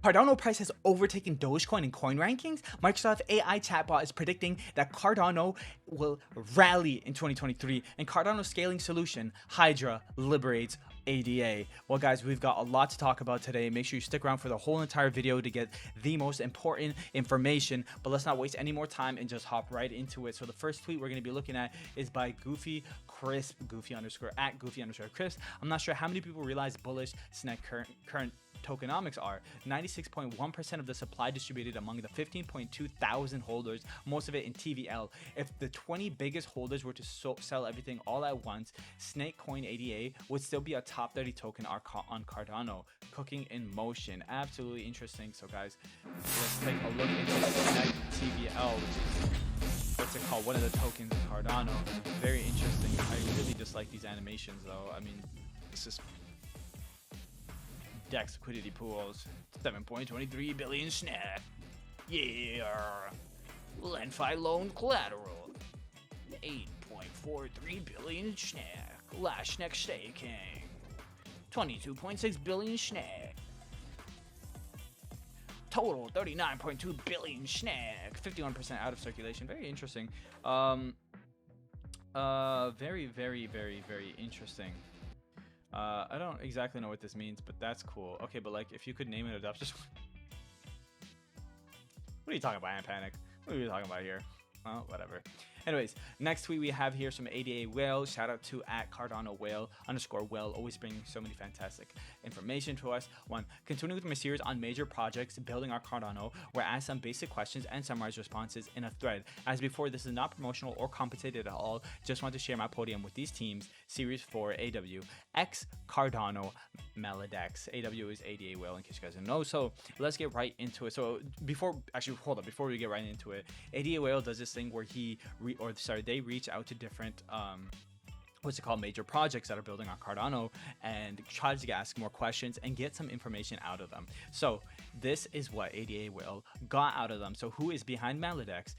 Cardano price has overtaken Dogecoin in coin rankings. Microsoft AI chatbot is predicting that Cardano will rally in 2023. And Cardano scaling solution, Hydra, liberates ADA. Well, guys, we've got a lot to talk about today. Make sure you stick around for the whole entire video to get the most important information. But let's not waste any more time and just hop right into it. So the first tweet we're going to be looking at is by Goofy Crisp, Goofy underscore Crisp. I'm not sure how many people realize bullish SNEC current tokenomics are. 96.1% of the supply distributed among the 15.2 thousand holders, most of it in TVL. If the 20 biggest holders were to sell everything all at once, Snakecoin ADA would still be a top 30 token on Cardano. Cooking in motion. Absolutely interesting. So guys, let's take a look into Snake TVL, which is what's it called? One of the tokens of Cardano. Very interesting. I really dislike these animations though. I mean, it's just DEX liquidity pools, 7.23 billion SNEC. Yeah. LenFi loan collateral, 8.43 billion SNEC. Last SNEC staking, 22.6 billion SNEC. Total 39.2 billion SNEC. 51% out of circulation. Very interesting. Very interesting. I don't exactly know what this means, but that's cool. Okay, but like, if you could name it adoption. What are you talking about, Panic? What are you talking about here? Oh, whatever. Anyways, next tweet we have here is from ADA Whale. Shout out to @Cardano_Whale, always bringing so many fantastic information to us. One, continuing with my series on major projects building our Cardano, where I ask some basic questions and summarize responses in a thread. As before, this is not promotional or compensated at all. Just want to share my podium with these teams. Series 4 AW, X Cardano, Maladex. AW is ADA Whale, in case you guys don't know. So let's get right into it. So before we get right into it, ADA Whale does this thing where they reach out to different major projects that are building on Cardano and tries to ask more questions and get some information out of them. So this is what ADA Whale got out of them. So who is behind Maladex?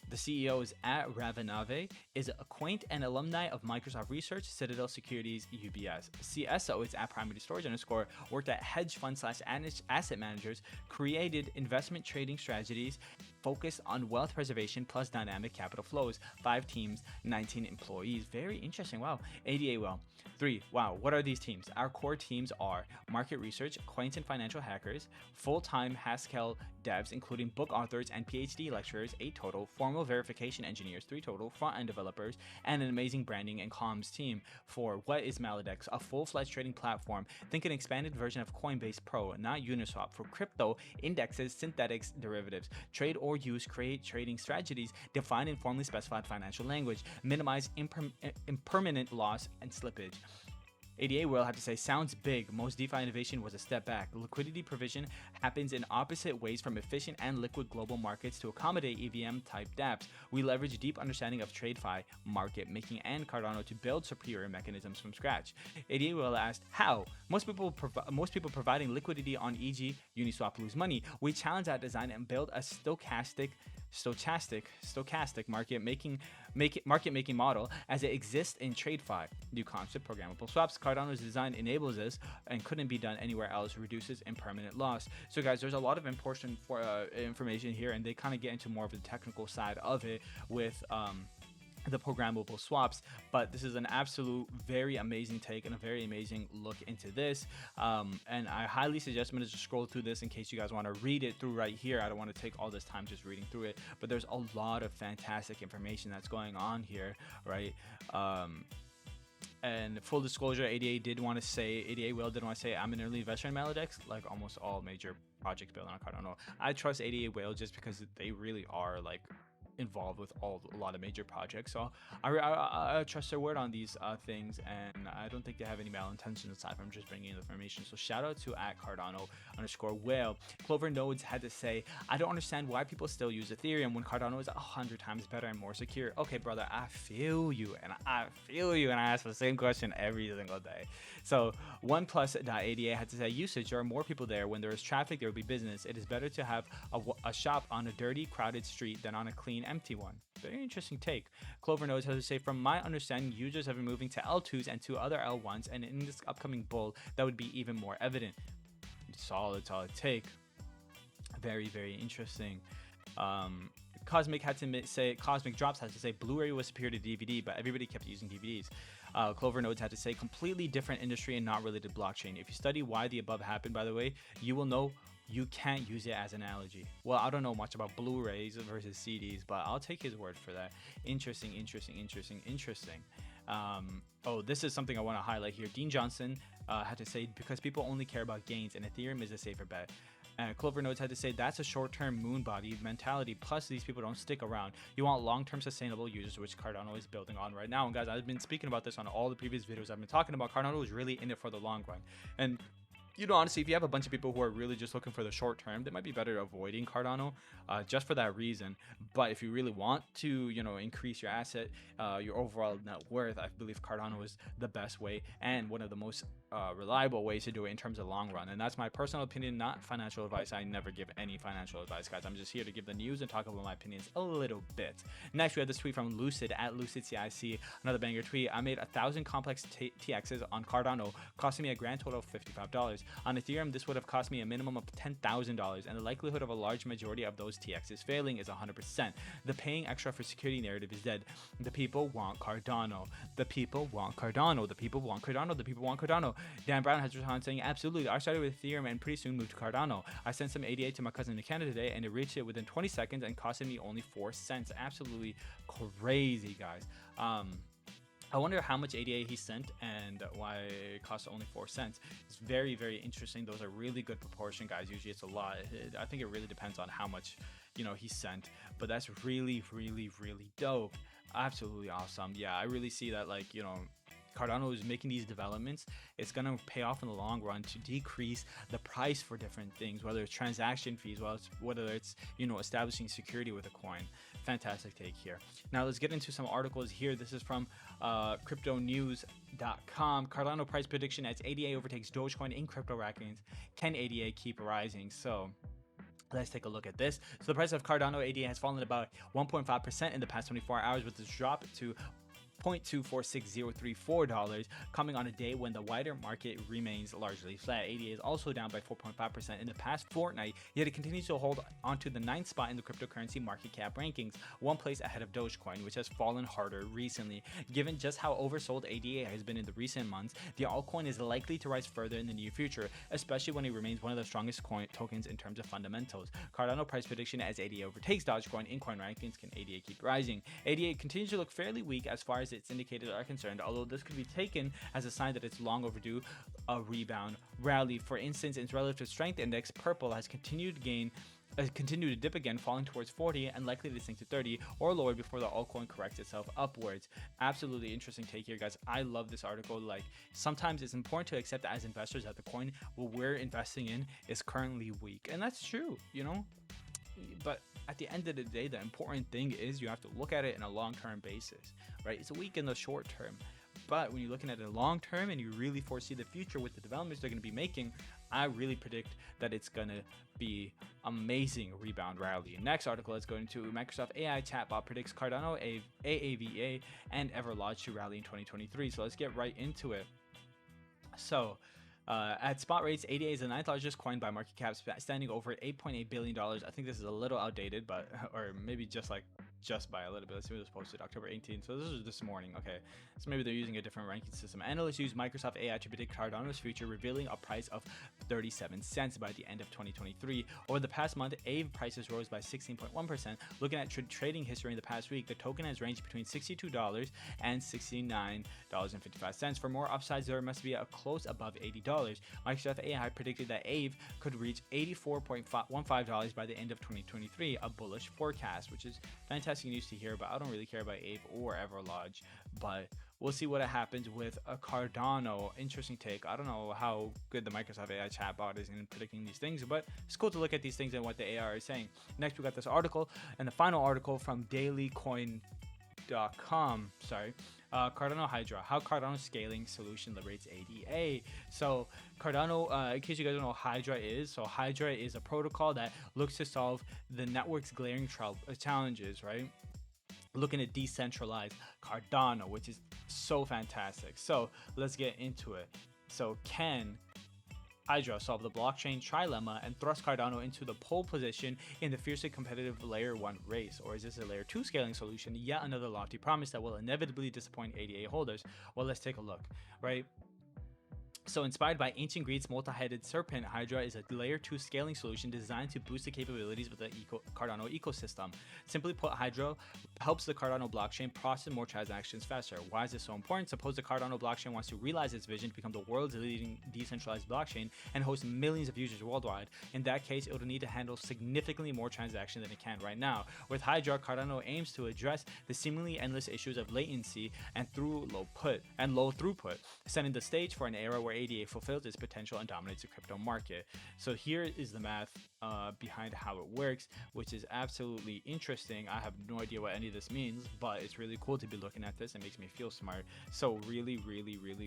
The CEO is @Ravanave, is a quaint and alumni of Microsoft Research, Citadel Securities, UBS. CSO is @Primary Storage _ worked at hedge fund / asset managers, created investment trading strategies, focused on wealth preservation plus dynamic capital flows. 5 teams, 19 employees. Very interesting. Wow. ADA Well. 3. Wow. What are these teams? Our core teams are market research, quaint and financial hackers, full-time Haskell devs, including book authors and PhD lecturers, 8 total, formal verification engineers, 3 total, front-end developers, and an amazing branding and comms team. 4. What is Maladex? A full-fledged trading platform. Think an expanded version of Coinbase Pro, not Uniswap, for crypto, indexes, synthetics, derivatives. Trade or use, create trading strategies, define and formally specified financial language, minimize impermanent loss and slippage. ADA Whale had to say, sounds big. Most DeFi innovation was a step back. Liquidity provision happens in opposite ways from efficient and liquid global markets to accommodate EVM-type dApps. We leverage deep understanding of TradeFi, market making, and Cardano to build superior mechanisms from scratch. ADA Whale asked, how? Most people providing liquidity on e.g. Uniswap lose money. We challenge that design and build a stochastic market making model as it exists in TradeFi. New concept, programmable swaps. Cardano's design enables this and couldn't be done anywhere else. Reduces impermanent loss. So guys, there's a lot of important information here, and they kind of get into more of the technical side of it with the programmable swaps, but this is an absolute very amazing take and a very amazing look into this, and I highly suggest to just scroll through this in case you guys want to read it through right here. I don't want to take all this time just reading through it, but there's a lot of fantastic information that's going on here, right? And full disclosure, ADA Whale did want to say, I'm an early investor in Maladex, like almost all major projects built on Cardano. I trust ADA Whale just because they really are like involved with a lot of major projects, so I trust their word on these things, and I don't think they have any malintentions aside from just bringing in information. So shout out to @Cardano_Whale. Clover Nodes had to say, I don't understand why people still use Ethereum when Cardano is 100 times better and more secure. Okay, brother, I feel you, and I ask the same question every single day. So OnePlus.ada had to say, usage, there are more people there. When there is traffic, there will be business. It is better to have a shop on a dirty, crowded street than on a clean, empty one. Very interesting take. Clover Nodes has to say, from my understanding, users have been moving to L2s and to other L1s, and in this upcoming bull, that would be even more evident. Solid take. Very, very interesting. Um, Cosmic had to say Cosmic Drops had to say Blu-ray was superior to DVD, but everybody kept using DVDs. Clover Nodes had to say completely different industry and not related to blockchain. If you study why the above happened, by the way, you will know you can't use it as an analogy. Well, I don't know much about Blu-rays versus CDs, but I'll take his word for that. Interesting. Oh, this is something I want to highlight here. Dean Johnson had to say because people only care about gains and Ethereum is a safer bet. Clover Notes had to say that's a short-term moon body mentality. Plus, these people don't stick around. You want long-term sustainable users, which Cardano is building on right now. And guys, I've been speaking about this on all the previous videos I've been talking about. Cardano is really in it for the long run. And honestly, if you have a bunch of people who are really just looking for the short term, they might be better avoiding Cardano just for that reason. But if you really want to, increase your asset, your overall net worth, I believe Cardano is the best way and one of the most reliable ways to do it in terms of long run. And that's my personal opinion, not financial advice. I never give any financial advice, guys. I'm just here to give the news and talk about my opinions a little bit. Next, we have this tweet from Lucid at LucidCIC. Another banger tweet. I made 1,000 complex TXs on Cardano, costing me a grand total of $55. On Ethereum, this would have cost me a minimum of $10,000, and the likelihood of a large majority of those TXs failing is 100%. The paying extra for security narrative is dead. The people want Cardano. The people want Cardano. The people want Cardano. The people want Cardano. Dan Brown has responded saying, absolutely, I started with Ethereum and pretty soon moved to Cardano. I sent some ADA to my cousin in Canada today, and it reached it within 20 seconds and costed me only 4 cents. Absolutely crazy, guys. I wonder how much ADA he sent and why it cost only 4 cents. It's very, very interesting. Those are really good proportion, guys. Usually it's a lot. I think it really depends on how much, he sent. But that's really, really, really dope. Absolutely awesome. Yeah, I really see that, Cardano is making these developments. It's going to pay off in the long run to decrease the price for different things, whether it's transaction fees, whether it's establishing security with a coin. Fantastic take here. Now let's get into some articles here. This is from cryptonews.com. Cardano price prediction as ADA overtakes Dogecoin in crypto rankings. Can ADA keep rising? So let's take a look at this. So the price of Cardano ADA has fallen about 1.5% in the past 24 hours, with this drop to $0.246034, coming on a day when the wider market remains largely flat. ADA is also down by 4.5% in the past fortnight, yet it continues to hold onto the 9th spot in the cryptocurrency market cap rankings, one place ahead of Dogecoin, which has fallen harder recently. Given just how oversold ADA has been in the recent months, the altcoin is likely to rise further in the near future, especially when it remains one of the strongest tokens in terms of fundamentals. Cardano price prediction as ADA overtakes Dogecoin in coin rankings. Can ADA keep rising? ADA continues to look fairly weak as far as its indicators are concerned, although this could be taken as a sign that it's long overdue a rebound rally. For instance, its relative strength index, Purple, has continued to dip again, falling towards 40 and likely to sink to 30 or lower before the altcoin corrects itself upwards. Absolutely interesting take here, guys. I love this article. Sometimes it's important to accept as investors that the coin we're investing in is currently weak, and that's true, but at the end of the day, the important thing is you have to look at it in a long-term basis, right? It's weak in the short term, but when you're looking at it long term and you really foresee the future with the developments they're going to be making, I really predict that it's going to be amazing rebound rally. Next article, let's go into Microsoft AI chatbot predicts Cardano, AAVA, and Everlodge to rally in 2023. So let's get right into it. So at spot rates, ADA is the 9th largest coin by market cap, standing over $8.8 billion. I think this is a little outdated, or maybe just by a little bit. Let's see what it was posted October 18th. So this is this morning. Okay, so maybe they're using a different ranking system. Analysts use Microsoft AI to predict Cardano's future, revealing a price of 37 cents by the end of 2023. Over the past month, AVE prices rose by 16.1%. Looking at trading history in the past week, the token has ranged between $62 and $69.55. For more upsides, there must be a close above $80. Microsoft AI predicted that AVE could reach $84.15 by the end of 2023, a bullish forecast, which is fantastic news to hear. But I don't really care about AVE or Everlodge, but we'll see what happens with a Cardano. Interesting take. I don't know how good the Microsoft AI chatbot is in predicting these things, but it's cool to look at these things and what the AI is saying. Next, we got this article, and the final article from dailycoin.com. Cardano Hydra, how Cardano scaling solution liberates ADA. So Cardano, in case you guys don't know what Hydra is, so Hydra is a protocol that looks to solve the network's glaring challenges, right? Looking at decentralized Cardano, which is so fantastic. So let's get into it. So can Hydra solved the blockchain trilemma and thrust Cardano into the pole position in the fiercely competitive Layer 1 race. Or is this a Layer 2 scaling solution? Yet another lofty promise that will inevitably disappoint ADA holders? Well, let's take a look, right? So inspired by ancient Greek's multi-headed serpent, Hydra is a layer 2 scaling solution designed to boost the capabilities of the Cardano ecosystem. Simply put, Hydra helps the Cardano blockchain process more transactions faster. Why is this so important? Suppose the Cardano blockchain wants to realize its vision to become the world's leading decentralized blockchain and host millions of users worldwide. In that case, it will need to handle significantly more transactions than it can right now. With Hydra, Cardano aims to address the seemingly endless issues of latency and low throughput, setting the stage for an era where ADA fulfills its potential and dominates the crypto market. So here is the math behind how it works, which is absolutely interesting. I have no idea what any of this means, but it's really cool to be looking at this. It makes me feel smart. So really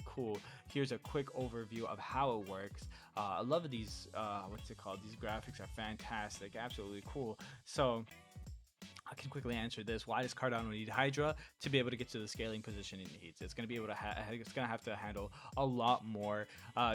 cool. Here's a quick overview of how it works. I love these these graphics are fantastic, absolutely cool. So I can quickly answer this. Why does Cardano need Hydra? To be able to get to the scaling position it needs. It's going to be able to it's going to have to handle a lot more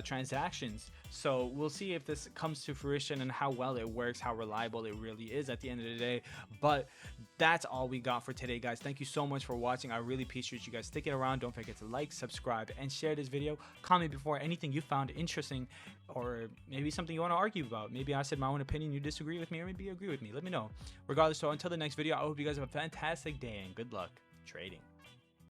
transactions. So we'll see if this comes to fruition and how well it works, how reliable it really is at the end of the day. But that's all we got for today, guys. Thank you so much for watching. I really appreciate you guys sticking around. Don't forget to like, subscribe, and share this video. Comment before anything you found interesting, or maybe something you want to argue about. Maybe I said my own opinion, you disagree with me, or maybe you agree with me. Let me know. Regardless, so until the next video, I hope you guys have a fantastic day and good luck trading.